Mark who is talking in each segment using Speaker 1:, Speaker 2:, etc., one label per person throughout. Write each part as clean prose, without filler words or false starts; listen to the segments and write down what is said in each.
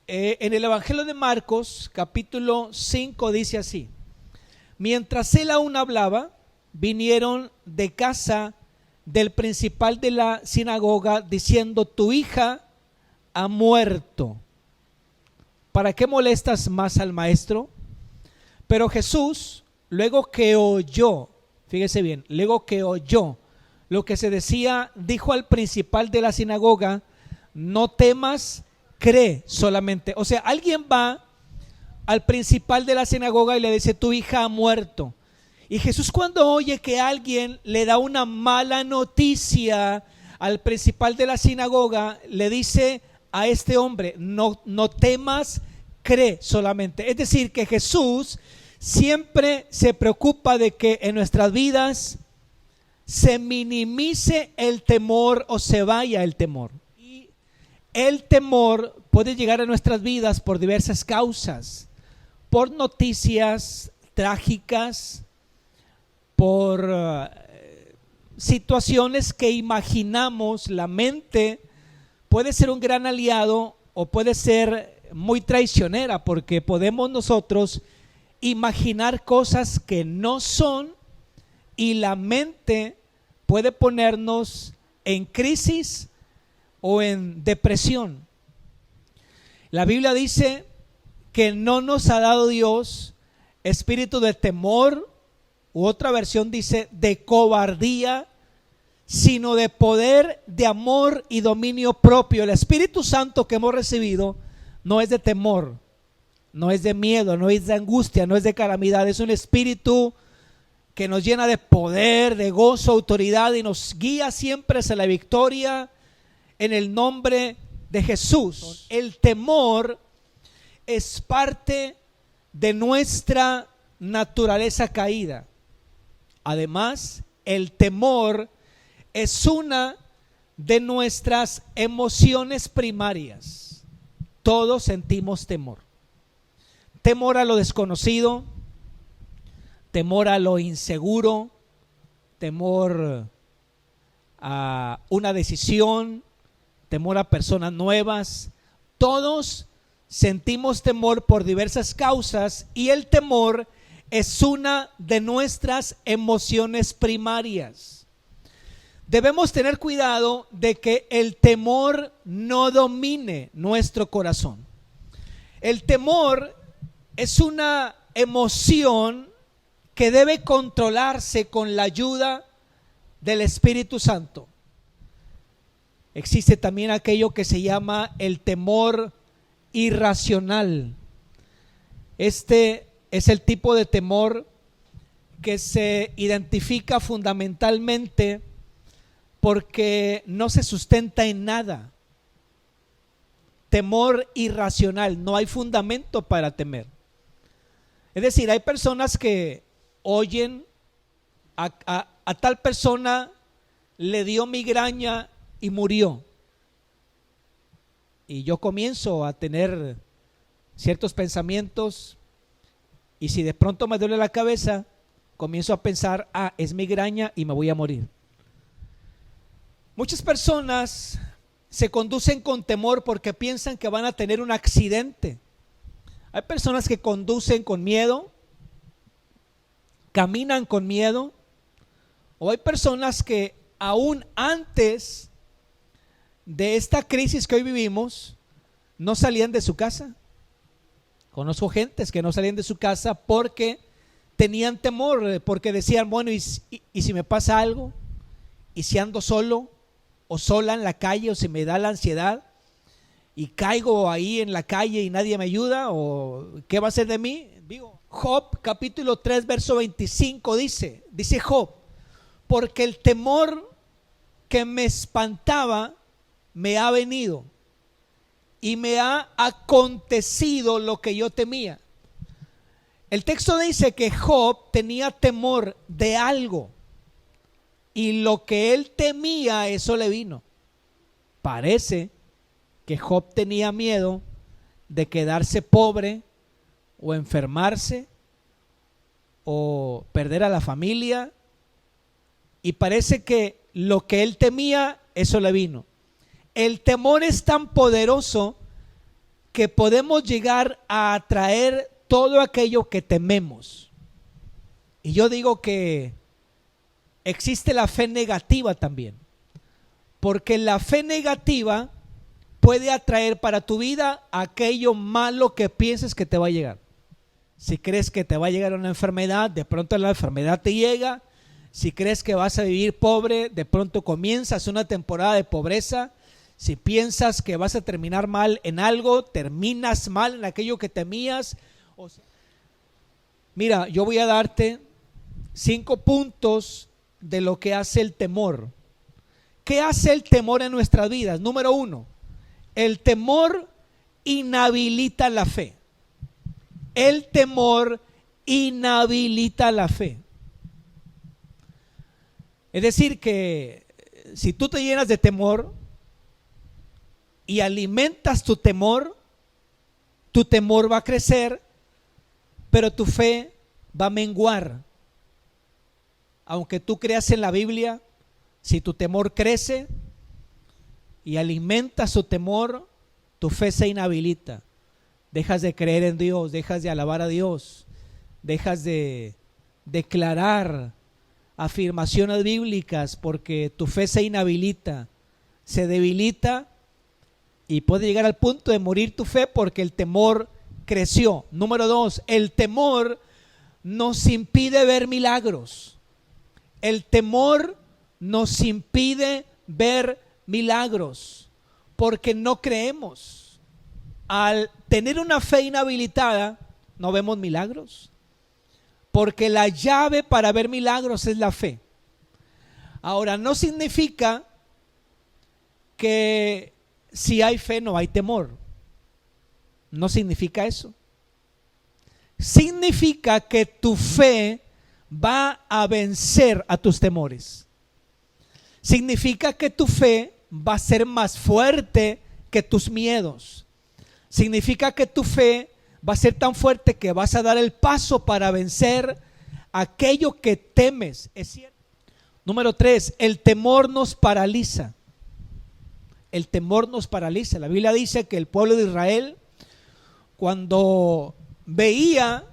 Speaker 1: En el Evangelio de Marcos, capítulo 5, dice así: mientras él aún hablaba, vinieron de casa del principal de la sinagoga diciendo: tu hija ha muerto, ¿para qué molestas más al maestro? Pero Jesús, luego que oyó, fíjese bien, luego que oyó lo que se decía, dijo al principal de la sinagoga: no temas, cree solamente. O sea, alguien va al principal de la sinagoga y le dice: tu hija ha muerto. Y Jesús, cuando oye que alguien le da una mala noticia al principal de la sinagoga, le dice a este hombre: no temas, cree solamente. Es decir, que Jesús siempre se preocupa de que en nuestras vidas se minimice el temor o se vaya el temor. Y el temor puede llegar a nuestras vidas por diversas causas: por noticias trágicas, por situaciones que imaginamos. La mente puede ser un gran aliado o puede ser muy traicionera, porque podemos nosotros imaginar cosas que no son, y la mente puede ponernos en crisis o en depresión. La Biblia dice que no nos ha dado Dios espíritu de temor, u otra versión dice de cobardía, sino de poder, de amor y dominio propio. El Espíritu Santo que hemos recibido no es de temor, no es de miedo, no es de angustia, no es de calamidad. Es un espíritu que nos llena de poder, de gozo, autoridad, y nos guía siempre hacia la victoria en el nombre de Jesús. El temor es parte de nuestra naturaleza caída. Además, el temor es una de nuestras emociones primarias. Todos sentimos temor. Temor a lo desconocido, temor a lo inseguro, temor a una decisión, temor a personas nuevas. Todos sentimos temor por diversas causas, y el temor es una de nuestras emociones primarias. Debemos tener cuidado de que el temor no domine nuestro corazón. El temor es una emoción que debe controlarse con la ayuda del Espíritu Santo. Existe también aquello que se llama el temor irracional. Este es el tipo de temor que se identifica fundamentalmente porque no se sustenta en nada. Temor irracional, no hay fundamento para temer. Es decir, hay personas que oyen a tal persona le dio migraña y murió, y yo comienzo a tener ciertos pensamientos, y si de pronto me duele la cabeza, comienzo a pensar: es migraña y me voy a morir. Muchas personas se conducen con temor porque piensan que van a tener un accidente. Hay personas que conducen con miedo, caminan con miedo, o hay personas que aún antes de esta crisis que hoy vivimos no salían de su casa. Conozco gentes que no salían de su casa porque tenían temor, porque decían: bueno, ¿y si me pasa algo? ¿Y si ando solo o sola en la calle, o si me da la ansiedad y caigo ahí en la calle y nadie me ayuda? ¿O qué va a ser de mí? Digo, Job capítulo 3 verso 25 dice Job: porque el temor que me espantaba me ha venido, y me ha acontecido lo que yo temía. El texto dice que Job tenía temor de algo, y lo que él temía, eso le vino. Parece que Job tenía miedo de quedarse pobre, o enfermarse, o perder a la familia, y parece que lo que él temía, eso le vino. El temor es tan poderoso que podemos llegar a atraer todo aquello que tememos. Y yo digo que existe la fe negativa también, porque la fe negativa puede atraer para tu vida aquello malo que pienses que te va a llegar. Si crees que te va a llegar una enfermedad, de pronto la enfermedad te llega. Si crees que vas a vivir pobre, de pronto comienzas una temporada de pobreza. Si piensas que vas a terminar mal en algo, terminas mal en aquello que temías. Mira, yo voy a darte 5 puntos de lo que hace el temor. ¿Qué hace el temor en nuestras vidas? Número 1, el temor inhabilita la fe. El temor inhabilita la fe. Es decir, que si tú te llenas de temor y alimentas tu temor va a crecer, pero tu fe va a menguar. Aunque tú creas en la Biblia, si tu temor crece y alimentas tu temor, tu fe se inhabilita. Dejas de creer en Dios, dejas de alabar a Dios, dejas de declarar afirmaciones bíblicas, porque tu fe se inhabilita, se debilita y puede llegar al punto de morir tu fe porque el temor creció. Número 2, el temor nos impide ver milagros. El temor nos impide ver milagros porque no creemos. Al tener una fe inhabilitada, no vemos milagros, porque la llave para ver milagros es la fe. Ahora, no significa que si hay fe no hay temor. No significa eso. Significa que tu fe va a vencer a tus temores. Significa que tu fe va a ser más fuerte que tus miedos. Significa que tu fe va a ser tan fuerte que vas a dar el paso para vencer aquello que temes. Es cierto. Número 3, el temor nos paraliza. El temor nos paraliza. La Biblia dice que el pueblo de Israel, cuando veía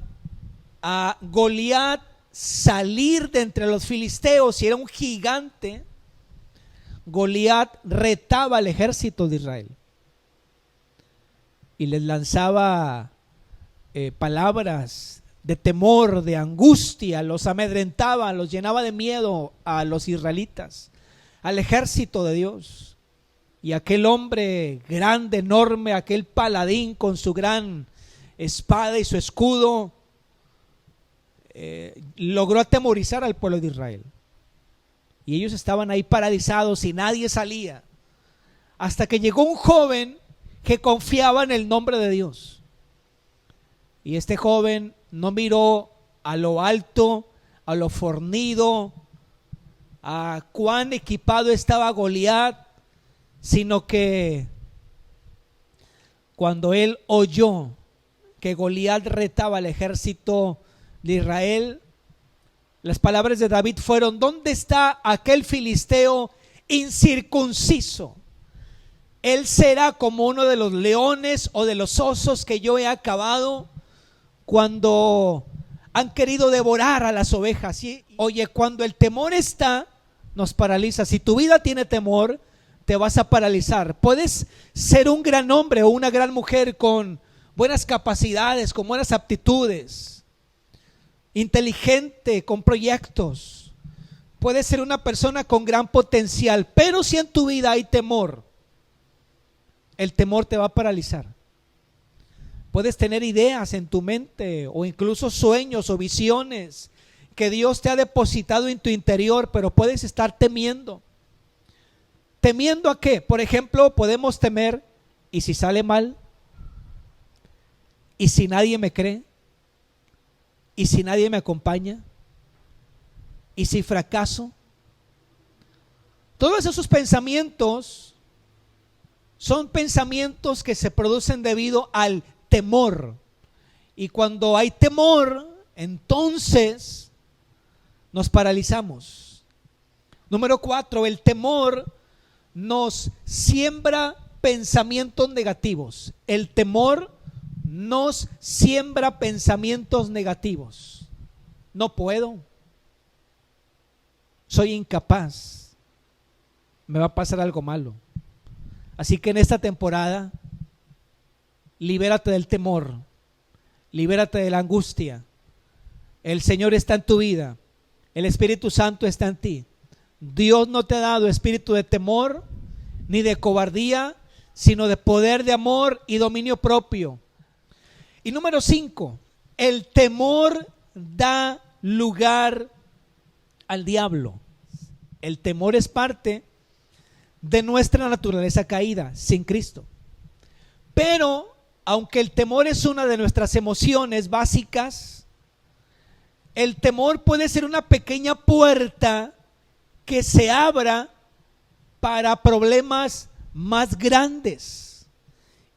Speaker 1: a Goliat salir de entre los filisteos y era un gigante, Goliat retaba al ejército de Israel y les lanzaba palabras de temor, de angustia, los amedrentaba, los llenaba de miedo a los israelitas, al ejército de Dios. Y aquel hombre grande, enorme, aquel paladín con su gran espada y su escudo, logró atemorizar al pueblo de Israel. Y ellos estaban ahí paralizados y nadie salía, hasta que llegó un joven que confiaba en el nombre de Dios. Y este joven no miró a lo alto, a lo fornido, a cuán equipado estaba Goliat, sino que cuando él oyó que Goliat retaba al ejército de Israel, las palabras de David fueron: ¿dónde está aquel filisteo incircunciso? Él será como uno de los leones o de los osos que yo he acabado cuando han querido devorar a las ovejas. ¿Sí? Oye, cuando el temor está, nos paraliza. Si tu vida tiene temor, te vas a paralizar. Puedes ser un gran hombre o una gran mujer con buenas capacidades, con buenas aptitudes, inteligente, con proyectos. Puedes ser una persona con gran potencial, pero si en tu vida hay temor, el temor te va a paralizar. Puedes tener ideas en tu mente o incluso sueños o visiones que Dios te ha depositado en tu interior, pero puedes estar temiendo. ¿Temiendo a qué? Por ejemplo, podemos temer: ¿y si sale mal? ¿Y si nadie me cree? ¿Y si nadie me acompaña? ¿Y si fracaso? Todos esos pensamientos son pensamientos que se producen debido al temor. Y cuando hay temor, entonces nos paralizamos. Número 4, el temor nos siembra pensamientos negativos. El temor nos siembra pensamientos negativos. No puedo, soy incapaz, me va a pasar algo malo. Así que en esta temporada, libérate del temor, libérate de la angustia. El Señor está en tu vida, el Espíritu Santo está en ti. Dios no te ha dado espíritu de temor ni de cobardía, sino de poder, de amor y dominio propio. Y número 5, el temor da lugar al diablo. El temor es parte de nuestra naturaleza caída sin Cristo. Pero aunque el temor es una de nuestras emociones básicas, el temor puede ser una pequeña puerta que se abra para problemas más grandes.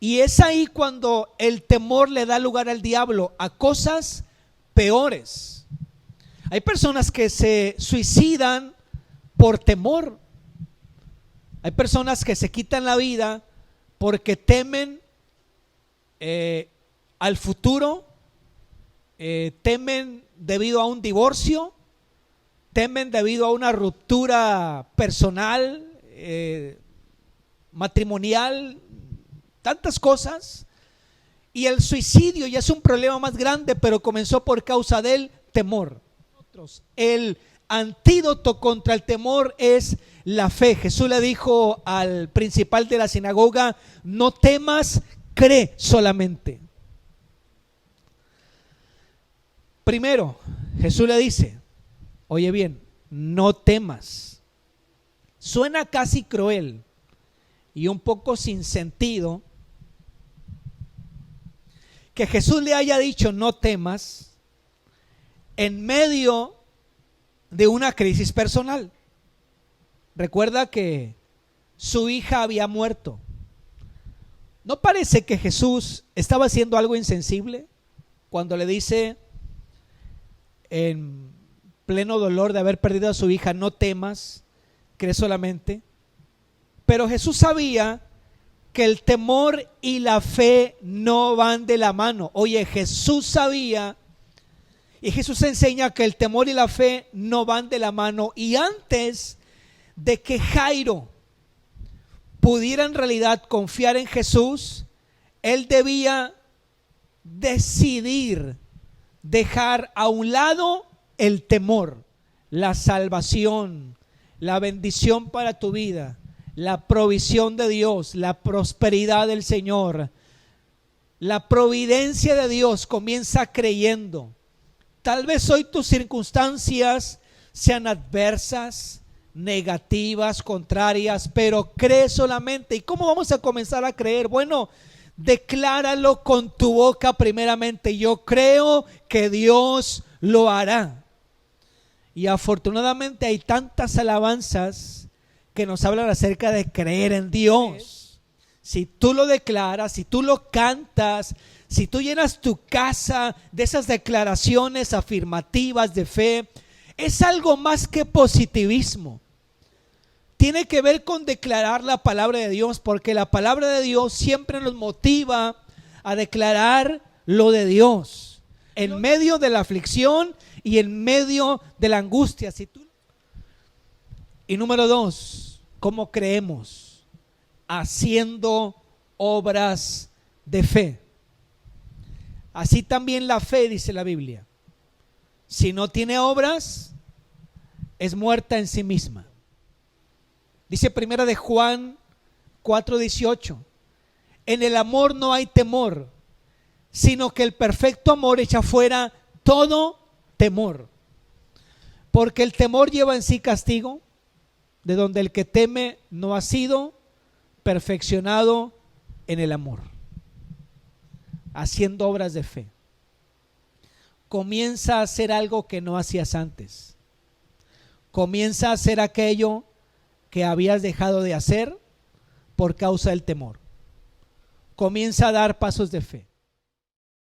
Speaker 1: Y es ahí cuando el temor le da lugar al diablo a cosas peores. Hay personas que se suicidan por temor. Hay personas que se quitan la vida porque temen al futuro, temen debido a un divorcio, temen debido a una ruptura personal, matrimonial, tantas cosas. Y el suicidio ya es un problema más grande, pero comenzó por causa del temor. El antídoto contra el temor es la fe. Jesús le dijo al principal de la sinagoga: no temas, cree solamente. Primero, Jesús le dice, oye bien, no temas. Suena casi cruel y un poco sin sentido que Jesús le haya dicho no temas en medio de una crisis personal. Recuerda que su hija había muerto. ¿No parece que Jesús estaba haciendo algo insensible cuando le dice, en pleno dolor de haber perdido a su hija, no temas, cree solamente? Pero Jesús sabía que el temor y la fe no van de la mano. Oye, Jesús sabía, y Jesús enseña que el temor y la fe no van de la mano. Y antes de que Jairo pudiera en realidad confiar en Jesús, él debía decidir dejar a un lado el temor, la salvación, la bendición para tu vida, la provisión de Dios, la prosperidad del Señor, la providencia de Dios. Comienza creyendo. Tal vez hoy tus circunstancias sean adversas, negativas, contrarias, pero cree solamente. ¿Y cómo vamos a comenzar a creer? Bueno, decláralo con tu boca primeramente. Yo creo que Dios lo hará. Y afortunadamente hay tantas alabanzas que nos hablan acerca de creer en Dios. Si tú lo declaras, si tú lo cantas, si tú llenas tu casa de esas declaraciones afirmativas de fe, es algo más que positivismo. Tiene que ver con declarar la palabra de Dios, porque la palabra de Dios siempre nos motiva a declarar lo de Dios en medio de la aflicción y en medio de la angustia. Y número 2, ¿cómo creemos? Haciendo obras de fe. Así también la fe, dice la Biblia, si no tiene obras, es muerta en sí misma. Dice primera de Juan 4:18, en el amor no hay temor, sino que el perfecto amor echa fuera todo temor, porque el temor lleva en sí castigo, de donde el que teme no ha sido perfeccionado en el amor. Haciendo obras de fe. Comienza a hacer algo que no hacías antes. Comienza a hacer aquello que habías dejado de hacer por causa del temor. Comienza a dar pasos de fe.